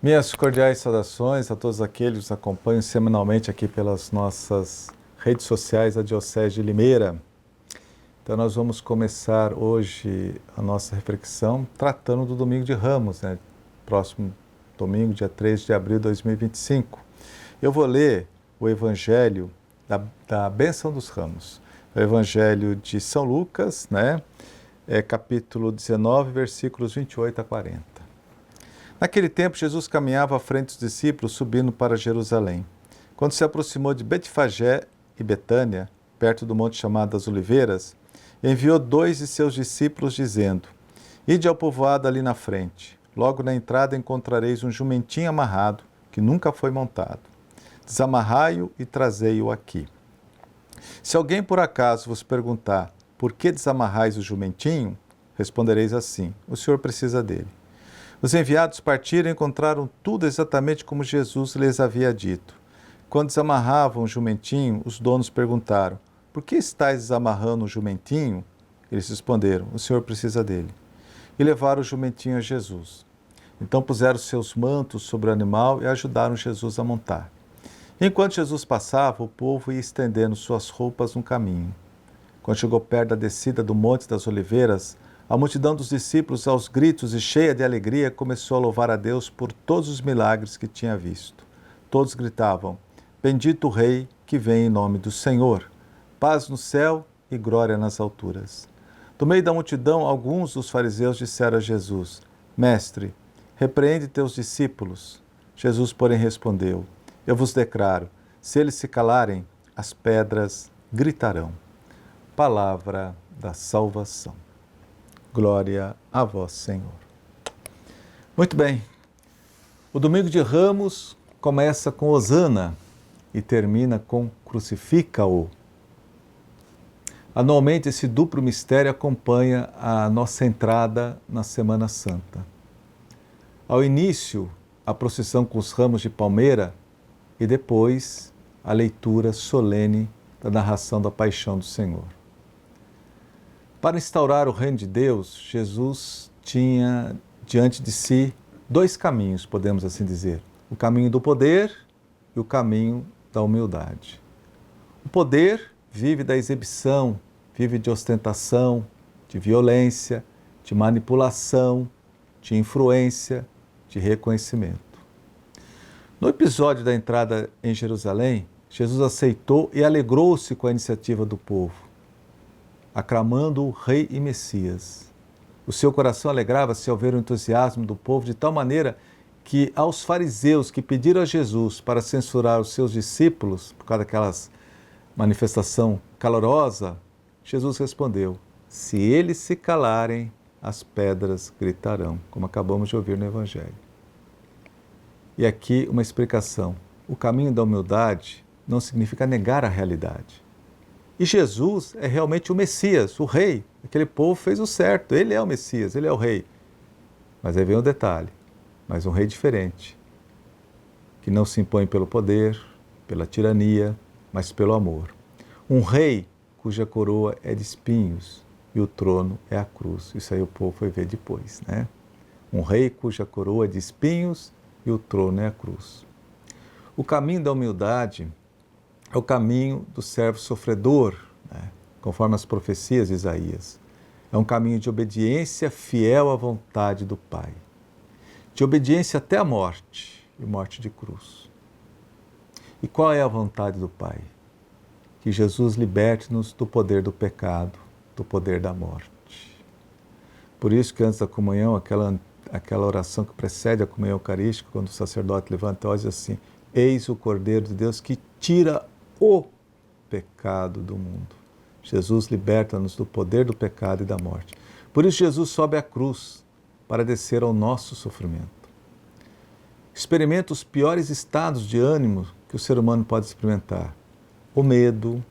Minhas cordiais saudações a todos aqueles que nos acompanham semanalmente aqui pelas nossas redes sociais da Diocese de Limeira. Então nós vamos começar hoje a nossa reflexão tratando do Domingo de Ramos, próximo domingo, dia 3 de abril de 2025. Eu vou ler o Evangelho da Bênção dos Ramos, o Evangelho de São Lucas, capítulo 19, versículos 28 a 40. Naquele tempo, Jesus caminhava à frente dos discípulos, subindo para Jerusalém. Quando se aproximou de Betfagé e Betânia, perto do monte chamado das Oliveiras, enviou 2 de seus discípulos, dizendo: Ide ao povoado ali na frente. Logo na entrada encontrareis um jumentinho amarrado, que nunca foi montado. Desamarrai-o e trazei-o aqui. Se alguém por acaso vos perguntar: por que desamarrais o jumentinho? Respondereis assim: o Senhor precisa dele. Os enviados partiram e encontraram tudo exatamente como Jesus lhes havia dito. Quando desamarravam o jumentinho, os donos perguntaram: por que estáis desamarrando o jumentinho? Eles responderam: o Senhor precisa dele. E levaram o jumentinho a Jesus. Então puseram seus mantos sobre o animal e ajudaram Jesus a montar. Enquanto Jesus passava, o povo ia estendendo suas roupas no caminho. Quando chegou perto da descida do Monte das Oliveiras, a multidão dos discípulos, aos gritos e cheia de alegria, começou a louvar a Deus por todos os milagres que tinha visto. Todos gritavam: Bendito o Rei que vem em nome do Senhor. Paz no céu e glória nas alturas. Do meio da multidão, alguns dos fariseus disseram a Jesus: Mestre, repreende teus discípulos. Jesus, porém, respondeu: Eu vos declaro, se eles se calarem, as pedras gritarão. Palavra da salvação. Glória a vós, Senhor. Muito bem. O Domingo de Ramos começa com Hosana e termina com Crucifica-o. Anualmente, esse duplo mistério acompanha a nossa entrada na Semana Santa. Ao início, a procissão com os ramos de palmeira e depois a leitura solene da narração da paixão do Senhor. Para instaurar o reino de Deus, Jesus tinha diante de si 2 caminhos, podemos assim dizer: o caminho do poder e o caminho da humildade. O poder vive da exibição, vive de ostentação, de violência, de manipulação, de influência, de reconhecimento. No episódio da entrada em Jerusalém, Jesus aceitou e alegrou-se com a iniciativa do povo, aclamando o Rei e Messias. O seu coração alegrava-se ao ver o entusiasmo do povo de tal maneira que aos fariseus que pediram a Jesus para censurar os seus discípulos por causa daquelas manifestação calorosa, Jesus respondeu: se eles se calarem, as pedras gritarão, como acabamos de ouvir no Evangelho. E aqui uma explicação: o caminho da humildade não significa negar a realidade. E Jesus é realmente o Messias, o Rei. Aquele povo fez o certo, ele é o Messias, ele é o Rei. Mas aí vem o detalhe: mas um Rei diferente, que não se impõe pelo poder, pela tirania, mas pelo amor. Um Rei cuja coroa é de espinhos e o trono é a cruz. Isso aí o povo foi ver depois, Um Rei cuja coroa é de espinhos e o trono é a cruz. O caminho da humildade é o caminho do servo sofredor, conforme as profecias de Isaías. É um caminho de obediência fiel à vontade do Pai. De obediência até a morte, e morte de cruz. E qual é a vontade do Pai? Que Jesus liberte-nos do poder do pecado, do poder da morte. Por isso que antes da comunhão, aquela oração que precede a comunhão eucarística, quando o sacerdote levanta a voz, diz assim: Eis o Cordeiro de Deus que tira o pecado do mundo. Jesus liberta-nos do poder do pecado e da morte. Por isso Jesus sobe à cruz para descer ao nosso sofrimento. Experimenta os piores estados de ânimo que o ser humano pode experimentar: o medo,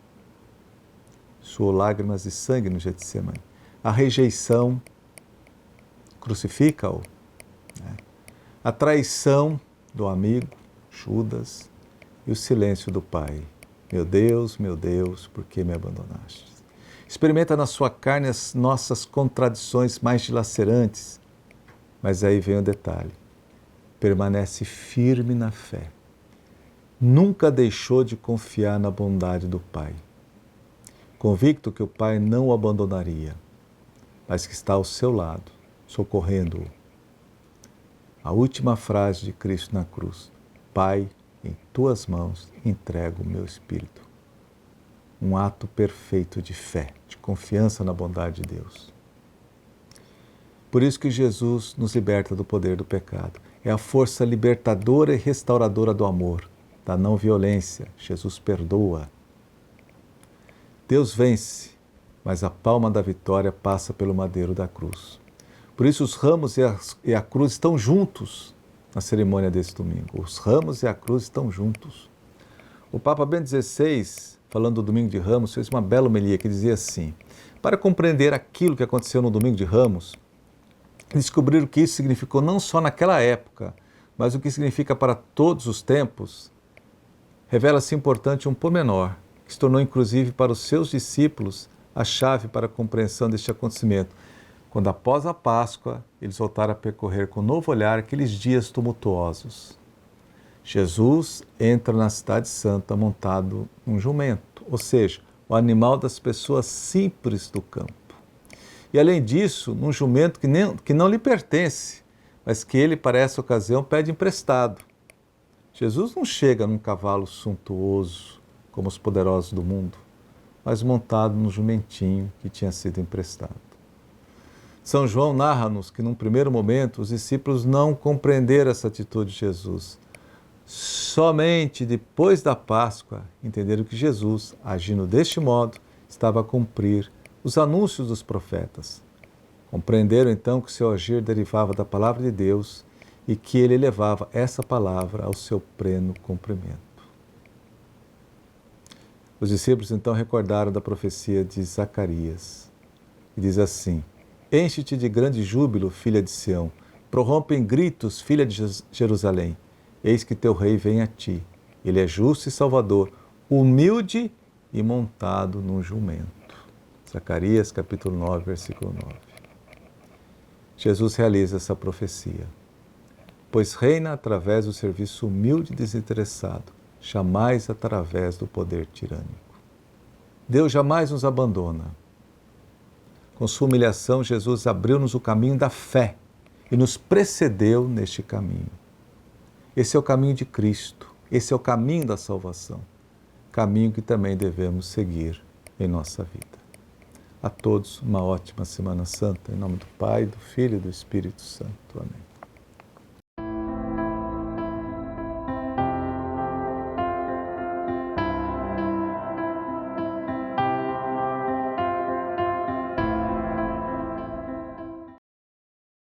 suou lágrimas de sangue no Getsemane, a rejeição, crucifica-o, a traição do amigo, Judas, e o silêncio do Pai: meu Deus, por que me abandonaste? Experimenta na sua carne as nossas contradições mais dilacerantes, mas aí vem o detalhe: permanece firme na fé. Nunca deixou de confiar na bondade do Pai, convicto que o Pai não o abandonaria, mas que está ao seu lado, socorrendo-o. A última frase de Cristo na cruz: Pai, em tuas mãos entrego o meu espírito. Um ato perfeito de fé, de confiança na bondade de Deus. Por isso que Jesus nos liberta do poder do pecado. É a força libertadora e restauradora do amor, da não violência. Jesus perdoa. Deus vence, mas a palma da vitória passa pelo madeiro da cruz. Por isso os ramos e a cruz estão juntos na cerimônia desse domingo. Os ramos e a cruz estão juntos. O Papa Bento XVI, falando do domingo de Ramos, fez uma bela homilia que dizia assim: para compreender aquilo que aconteceu no domingo de Ramos, descobrir o que isso significou não só naquela época, mas o que significa para todos os tempos, revela-se importante um pormenor, que se tornou inclusive para os seus discípulos a chave para a compreensão deste acontecimento, quando após a Páscoa eles voltaram a percorrer com novo olhar aqueles dias tumultuosos. Jesus entra na cidade santa montado num jumento, ou seja, o animal das pessoas simples do campo. E além disso, num jumento que não lhe pertence, mas que ele, para essa ocasião, pede emprestado. Jesus não chega num cavalo suntuoso, como os poderosos do mundo, mas montado num jumentinho que tinha sido emprestado. São João narra-nos que, num primeiro momento, os discípulos não compreenderam essa atitude de Jesus. Somente depois da Páscoa entenderam que Jesus, agindo deste modo, estava a cumprir os anúncios dos profetas. Compreenderam então que seu agir derivava da palavra de Deus e que ele levava essa palavra ao seu pleno cumprimento. Os discípulos então recordaram da profecia de Zacarias, que diz assim: enche-te de grande júbilo, filha de Sião, prorrompe em gritos, filha de Jerusalém. Eis que teu rei vem a ti. Ele é justo e salvador, humilde e montado num jumento. Zacarias capítulo 9, versículo 9. Jesus realiza essa profecia, pois reina através do serviço humilde e desinteressado, jamais através do poder tirânico. Deus jamais nos abandona. Com sua humilhação, Jesus abriu-nos o caminho da fé e nos precedeu neste caminho. Esse é o caminho de Cristo, esse é o caminho da salvação, caminho que também devemos seguir em nossa vida. A todos uma ótima Semana Santa, em nome do Pai, do Filho e do Espírito Santo. Amém.